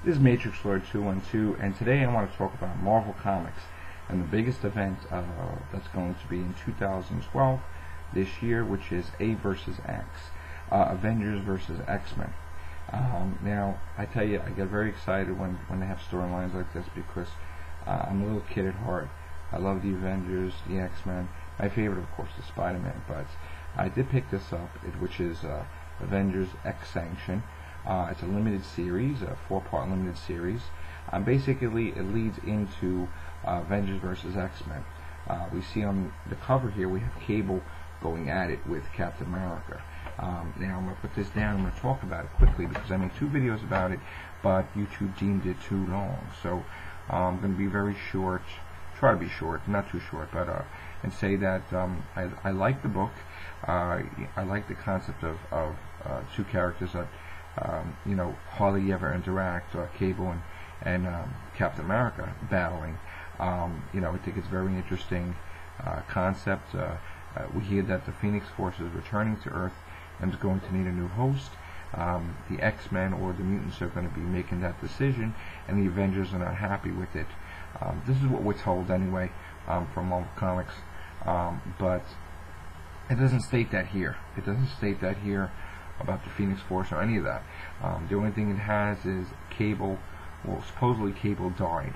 This is Matrix Lord 212, and today I want to talk about Marvel Comics and the biggest event that's going to be in 2012 this year, which is A versus X, Avengers versus X-Men. Now, I tell you, I get very excited when they have storylines like this because I'm a little kid at heart. I love the Avengers, the X-Men. My favorite, of course, is Spider-Man, but I did pick this up, which is Avengers XSanction. It's a limited series, a 4-part limited series. Basically, it leads into Avengers vs X-Men. We see on the cover here, we have Cable going at it with Captain America. Now, I'm going to put this down. I'm going to talk about it quickly because I made 2 videos about it, but YouTube deemed it too long. So I'm going to be very short, try to be short, not too short, but and say that I like the book. I like the concept of 2 characters that hardly ever interact, Cable and Captain America battling. I think it's very interesting concept. We hear that the Phoenix Force is returning to Earth and is going to need a new host. The X-Men or the mutants are going to be making that decision, and the Avengers are not happy with it. This is what we're told anyway from Marvel Comics, but it doesn't state that here. It doesn't state that here about the Phoenix Force or any of that. The only thing it has is Cable, well, supposedly Cable died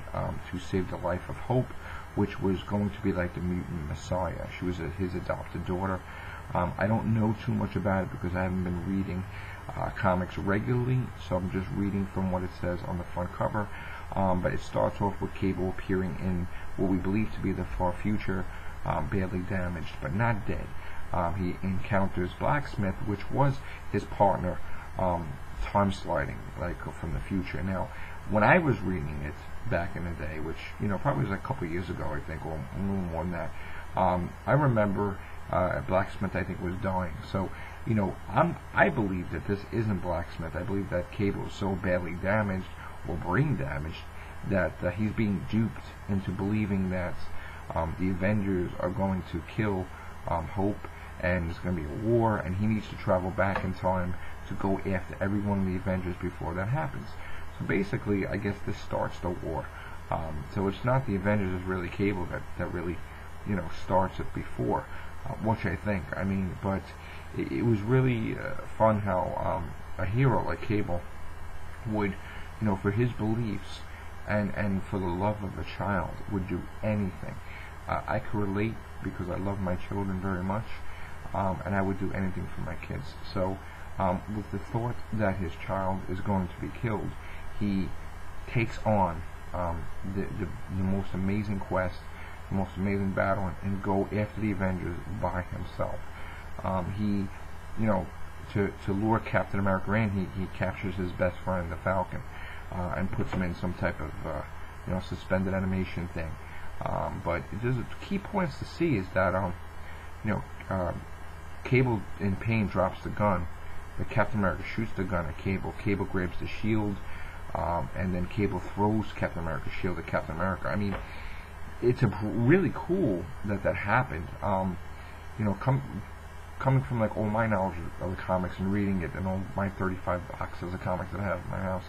to save the life of Hope, which was going to be like the mutant messiah. She was his adopted daughter. I don't know too much about it because I haven't been reading comics regularly, so I'm just reading from what it says on the front cover. But it starts off with Cable appearing in what we believe to be the far future, badly damaged but not dead. He encounters Blacksmith, which was his partner, time sliding, like from the future. Now, when I was reading it back in the day, which probably was a couple years ago, I think, or a little more than that, I remember Blacksmith, I think, was dying. So, I believe that this isn't Blacksmith. I believe that Cable is so badly damaged or brain damaged that he's being duped into believing that the Avengers are going to kill Hope, and there's going to be a war, and he needs to travel back in time to go after every one of the Avengers before that happens. So basically, I guess this starts the war. So it's not the Avengers, it's really Cable that really, starts it before, which I think. I mean, but it was really fun how a hero like Cable would, for his beliefs and for the love of a child, would do anything. I could relate because I love my children very much, and I would do anything for my kids. So with the thought that his child is going to be killed, he takes on the most amazing quest, the most amazing battle, and go after the Avengers by himself. He, to lure Captain America in, he captures his best friend, the Falcon, and puts him in some type of suspended animation thing. But there's key points to see is that Cable in pain drops the gun, but Captain America shoots the gun at Cable. Cable grabs the shield, and then Cable throws Captain America's shield at Captain America. I mean, it's really cool that happened. Coming from like all my knowledge of the comics and reading it and all my 35 boxes of comics that I have in my house,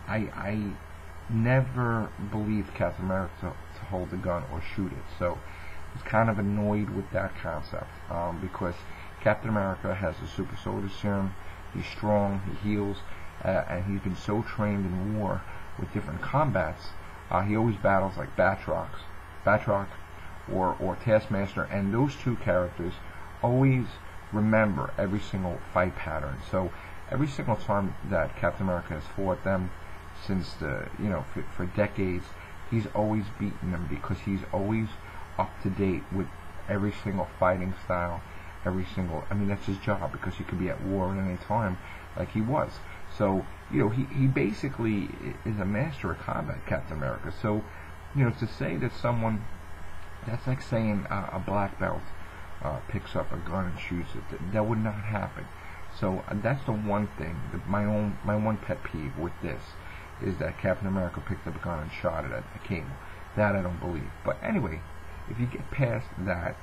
I never believed Captain America to hold the gun or shoot it. So I was kind of annoyed with that concept because Captain America has a super soldier serum. He's strong, he heals, and he's been so trained in war with different combats. He always battles like Batroc or Taskmaster, and those 2 characters always remember every single fight pattern. So every single time that Captain America has fought them since for decades, he's always beaten them because he's always up to date with every single fighting style, I mean, that's his job because he could be at war at any time like he was. So, he basically is a master of combat, Captain America. So, to say that someone, that's like saying a black belt picks up a gun and shoots it. That would not happen. So that's the one thing, my one pet peeve with this is that Captain America picked up a gun and shot it at Cable. That I don't believe. But anyway, if you get past that,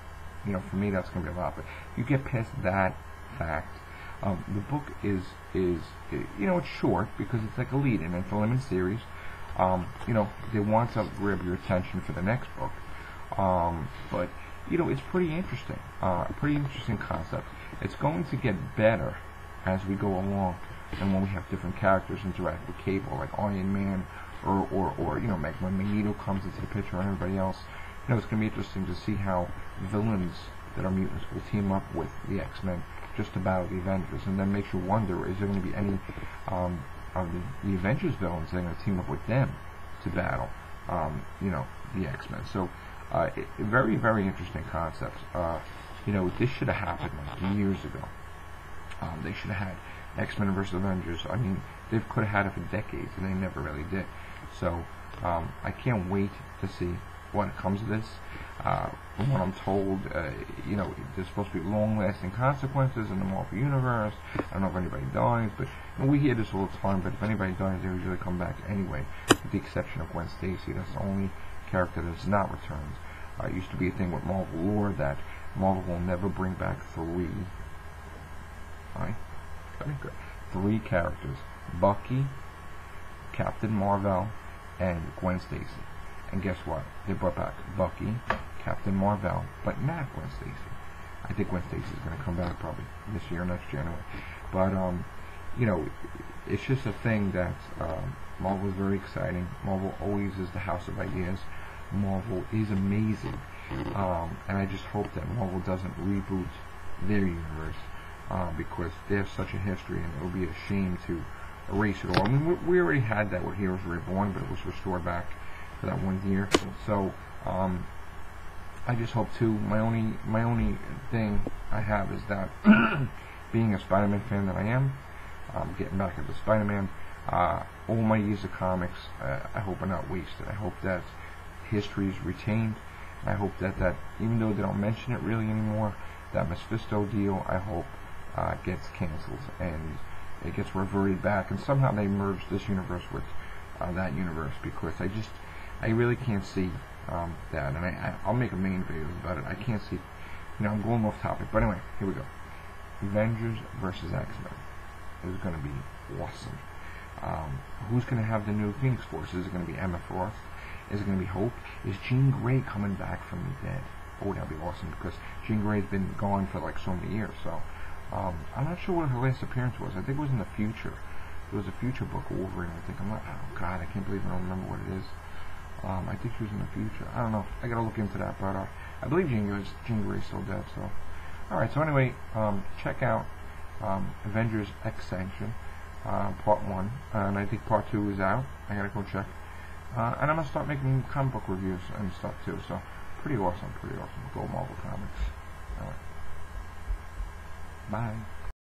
for me that's going to be a lot. But if you get past that fact, The book is it's short because it's like a lead-in. It's a limited series. They want to grab your attention for the next book. But it's pretty interesting. Pretty interesting concept. It's going to get better as we go along, and when we have different characters interact with Cable, like Iron Man, or when Magneto comes into the picture and everybody else. It's going to be interesting to see how villains that are mutants will team up with the X-Men just to battle the Avengers, and then makes you wonder, is there going to be any of the Avengers villains that are going to team up with them to battle the X-Men. So very, very interesting concept. This should have happened like years ago. They should have had X-Men vs Avengers. I mean, they could have had it for decades, and they never really did. So I can't wait to see what comes of this. From what I'm told, there's supposed to be long-lasting consequences in the Marvel Universe. I don't know if anybody dies, but we hear this all the time, but if anybody dies, they usually come back anyway, with the exception of Gwen Stacy. That's the only character that's not returned. It used to be a thing with Marvel lore that Marvel will never bring back three characters: Bucky, Captain Marvel, and Gwen Stacy. And guess what? They brought back Bucky, Captain Marvel, but not Gwen Stacy. I think Gwen Stacy is going to come back probably this year or next year anyway. But it's just a thing that Marvel is very exciting. Marvel always is the house of ideas. Marvel is amazing, and I just hope that Marvel doesn't reboot their universe because they have such a history, and it would be a shame to erase it all. I mean, we already had that with Heroes Reborn, but it was restored back for that 1 year. So I just hope too. My only thing I have is that being a Spider-Man fan that I am, getting back into Spider-Man, all my years of comics, I hope are not wasted. I hope that history is retained. I hope that even though they don't mention it really anymore, that Mephisto deal, I hope gets canceled and it gets reverted back, and somehow they merge this universe with that universe, because I really can't see that, and I'll make a main video about it. I can't see, I'm going off topic, but anyway, here we go. Avengers vs X-Men is going to be awesome. Who's going to have the new Phoenix Force? Is it going to be Emma Frost? Is it going to be Hope? Is Jean Grey coming back from the dead? Oh, that'd be awesome, because Jean Grey's been gone for like so many years. So I'm not sure what her last appearance was. I think it was in the future. It was a future book of Wolverine. I think oh God, I can't believe I don't remember what it is. I think she was in the future. I don't know. I gotta look into that, but I believe Jean Grey's still dead. So, all right. So anyway, check out Avengers XSanction Part 1, and I think Part 2 is out. I gotta go check. And I'm gonna start making comic book reviews and stuff too. So pretty awesome. Go Marvel Comics. All right. Bye.